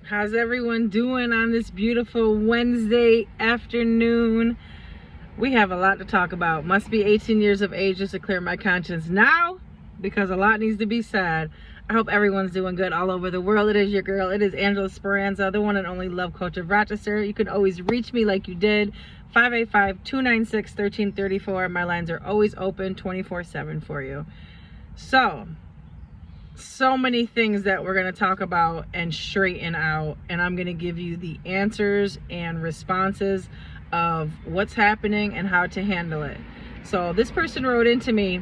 How's everyone doing on this beautiful Wednesday afternoon? We have a lot to talk about. Must be 18 years of age just to clear my conscience now, because a lot needs to be said. I hope everyone's doing good all over the world. It is your girl. It is Angela Speranza, the one and only love coach of Rochester. You can always reach me like you did, 585-296-1334. My lines are always open 24/7 for you. So many things that we're going to talk about and straighten out, and I'm going to give you the answers and responses of what's happening and how to handle it. So this person wrote into me,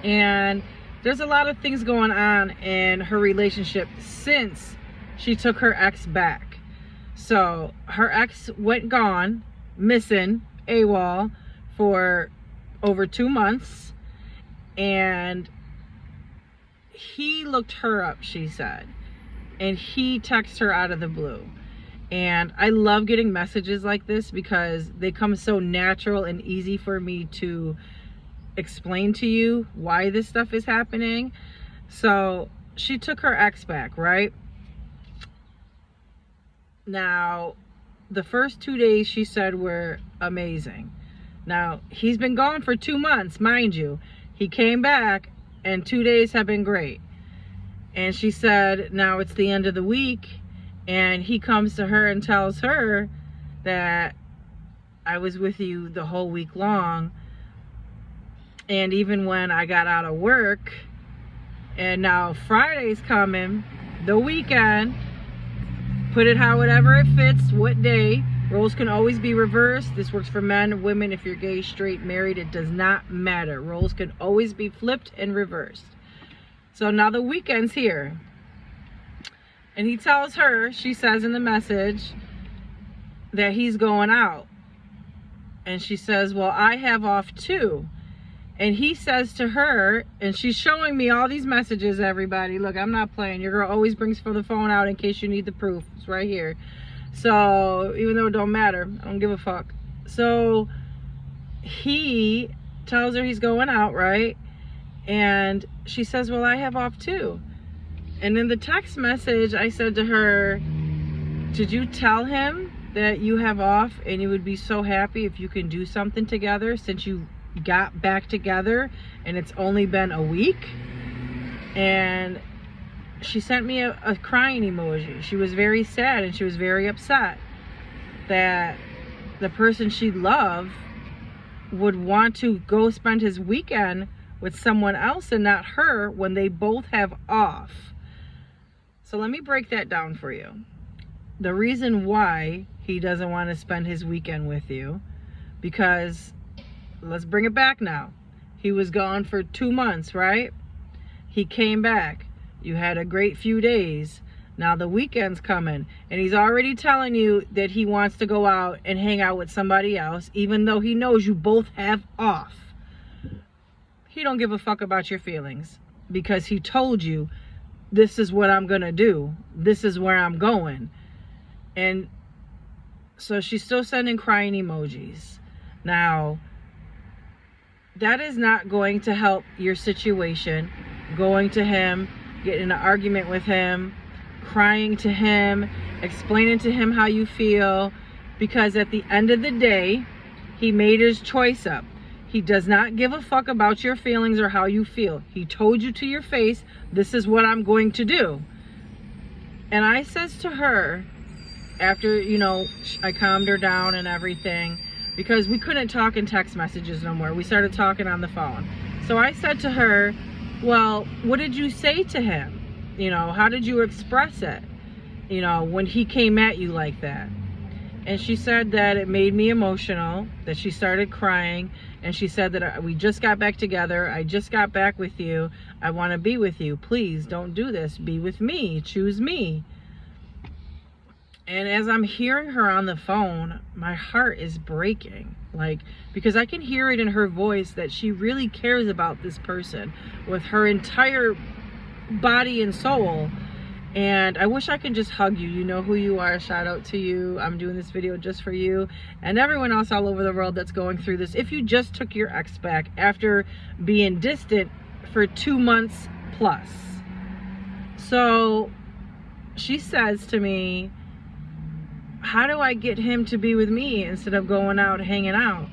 and there's a lot of things going on in her relationship since she took her ex back. So her ex went missing, AWOL, for over 2 months, and he looked her up, she said, and he texted her out of the blue. And I love getting messages like this because they come so natural and easy for me to explain to you why this stuff is happening. So she took her ex back, right? Now, the first 2 days she said were amazing. Now, he's been gone for 2 months, mind you. He came back and 2 days have been great. And she said now it's the end of the week, and he comes to her and tells her that I was with you the whole week long, and even when I got out of work. And now Friday's coming, the weekend, put it however it fits, what day. Roles can always be reversed. This works for men, women, if you're gay, straight, married, it does not matter. Roles can always be flipped and reversed. So now the weekend's here. And he tells her, she says in the message, that he's going out. And she says, well, I have off too. And he says to her, and she's showing me all these messages, everybody. Look, I'm not playing. Your girl always brings the phone out in case you need the proof. It's right here. So even though it don't matter, I don't give a fuck. So he tells her he's going out, right? And she says, well, I have off too. And in the text message, I said to her, did you tell him that you have off and you would be so happy if you can do something together since you got back together and it's only been a week? And she sent me a crying emoji. She was very sad and she was very upset that the person she loved would want to go spend his weekend with someone else and not her when they both have off. So let me break that down for you. The reason why he doesn't want to spend his weekend with you, because let's bring it back now. He was gone for 2 months, right? He came back. You had a great few days. Now the weekend's coming, and he's already telling you that he wants to go out and hang out with somebody else, even though he knows you both have off. He don't give a fuck about your feelings because he told you, this is what I'm gonna do. This is where I'm going. And so she's still sending crying emojis. Now, that is not going to help your situation. Going to him, getting in an argument with him, crying to him, explaining to him how you feel, because at the end of the day, he made his choice up. He does not give a fuck about your feelings or how you feel. He told you to your face, this is what I'm going to do. And I says to her, after, I calmed her down and everything, because we couldn't talk in text messages no more. We started talking on the phone. So I said to her, well, what did you say to him? How did you express it? When he came at you like that? And she said that it made me emotional, that she started crying, and she said that we just got back together. I just got back with you. I want to be with you. Please don't do this. Be with me. Choose me. And as I'm hearing her on the phone, my heart is breaking. Because I can hear it in her voice that she really cares about this person with her entire body and soul. And I wish I could just hug you. You know who you are. Shout out to you. I'm doing this video just for you and everyone else all over the world that's going through this. If you just took your ex back after being distant for 2 months plus. So she says to me, how do I get him to be with me instead of going out hanging out?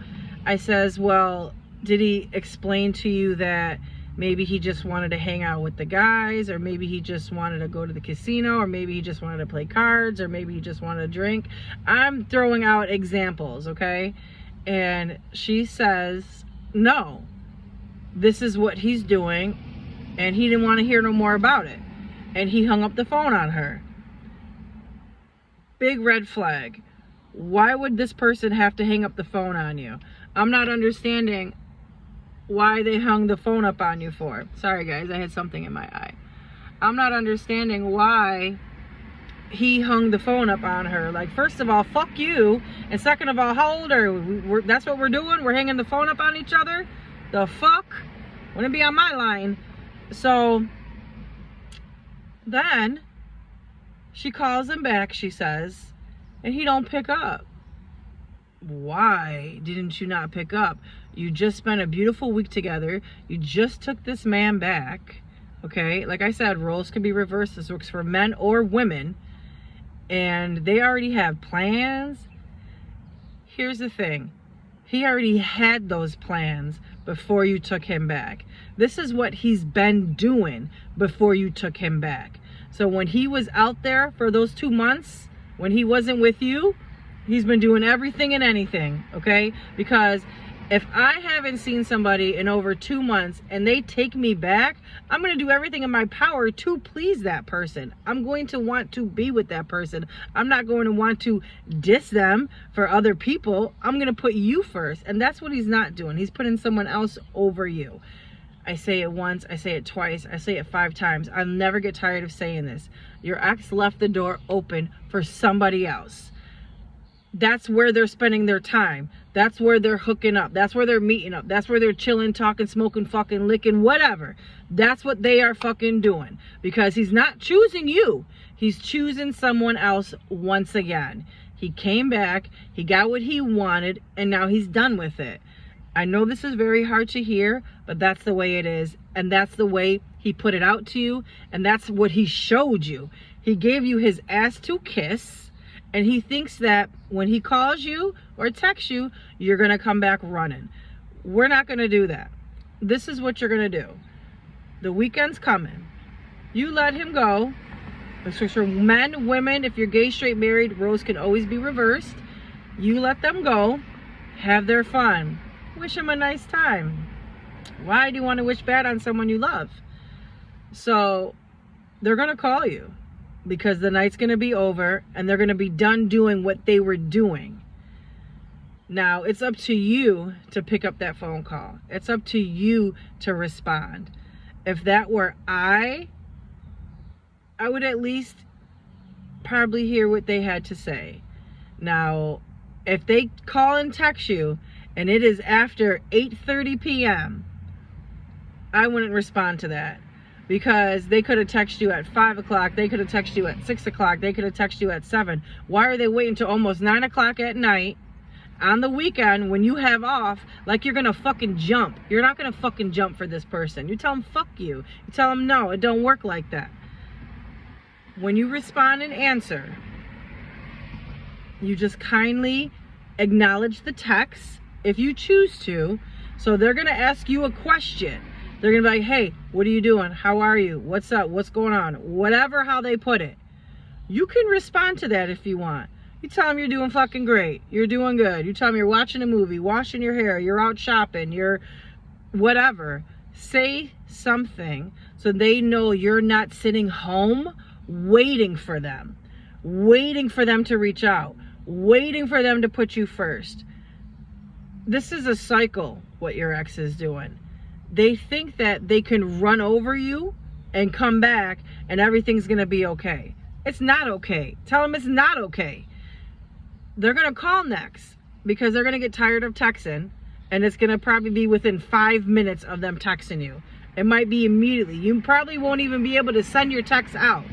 I says, well, did he explain to you that maybe he just wanted to hang out with the guys, or maybe he just wanted to go to the casino, or maybe he just wanted to play cards, or maybe he just wanted to drink? I'm throwing out examples, okay? And she says, no, this is what he's doing, and he didn't want to hear no more about it. And he hung up the phone on her. Big red flag. Why would this person have to hang up the phone on you? I'm not understanding why they hung the phone up on you for. Sorry guys, I had something in my eye. I'm not understanding why he hung the phone up on her. Like, first of all, fuck you, and second of all, how old are we? That's what we're doing? We're hanging the phone up on each other? The fuck? Wouldn't be on my line. So then she calls him back, she says, and he don't pick up. Why didn't you not pick up? You just spent a beautiful week together. You just took this man back. Okay, like I said, roles can be reversed. This works for men or women, and they already have plans. Here's the thing, he already had those plans before you took him back. This is what he's been doing before you took him back. So when he was out there for those 2 months, when he wasn't with you, he's been doing everything and anything, okay? Because if I haven't seen somebody in over 2 months and they take me back, I'm going to do everything in my power to please that person. I'm going to want to be with that person. I'm not going to want to diss them for other people. I'm going to put you first. And that's what he's not doing. He's putting someone else over you. I say it once, I say it twice, I say it 5 times. I'll never get tired of saying this. Your ex left the door open for somebody else. That's where they're spending their time. That's where they're hooking up. That's where they're meeting up. That's where they're chilling, talking, smoking, fucking, licking, whatever. That's what they are fucking doing. Because he's not choosing you. He's choosing someone else once again. He came back, he got what he wanted, and now he's done with it. I know this is very hard to hear, but that's the way it is. And that's the way he put it out to you. And that's what he showed you. He gave you his ass to kiss. And he thinks that when he calls you or texts you, you're going to come back running. We're not going to do that. This is what you're going to do. The weekend's coming. You let him go. So for men, women, if you're gay, straight, married, roles can always be reversed. You let them go. Have their fun. Wish them a nice time. Why do you want to wish bad on someone you love? So they're going to call you. Because the night's going to be over and they're going to be done doing what they were doing. Now, it's up to you to pick up that phone call. It's up to you to respond. If that were I would at least probably hear what they had to say. Now, if they call and text you and it is after 8:30 p.m., I wouldn't respond to that. Because they could have texted you at 5 o'clock, they could have texted you at 6 o'clock, they could have texted you at 7. Why are they waiting until almost 9 o'clock at night on the weekend when you have off like you're going to fucking jump? You're not going to fucking jump for this person. You tell them fuck you. You tell them no, it don't work like that. When you respond and answer, you just kindly acknowledge the text if you choose to. So they're going to ask you a question. They're going to be like, hey, what are you doing? How are you? What's up? What's going on? Whatever, how they put it. You can respond to that if you want. You tell them you're doing fucking great. You're doing good. You tell them you're watching a movie, washing your hair, you're out shopping, you're whatever. Say something so they know you're not sitting home waiting for them to reach out, waiting for them to put you first. This is a cycle, what your ex is doing. They think that they can run over you and come back and everything's going to be okay. It's not okay. Tell them it's not okay. They're going to call next because they're going to get tired of texting, and it's going to probably be within 5 minutes of them texting you. It might be immediately. You probably won't even be able to send your text out.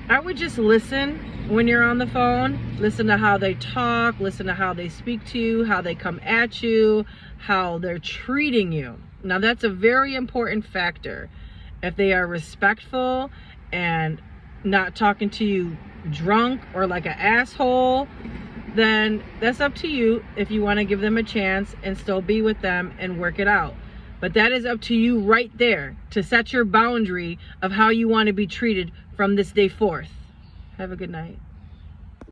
I would just listen when you're on the phone. Listen to how they talk. Listen to how they speak to you, how they come at you, how they're treating you. Now, that's a very important factor. If they are respectful and not talking to you drunk or like an asshole, then that's up to you if you want to give them a chance and still be with them and work it out. But that is up to you right there to set your boundary of how you want to be treated from this day forth. Have a good night.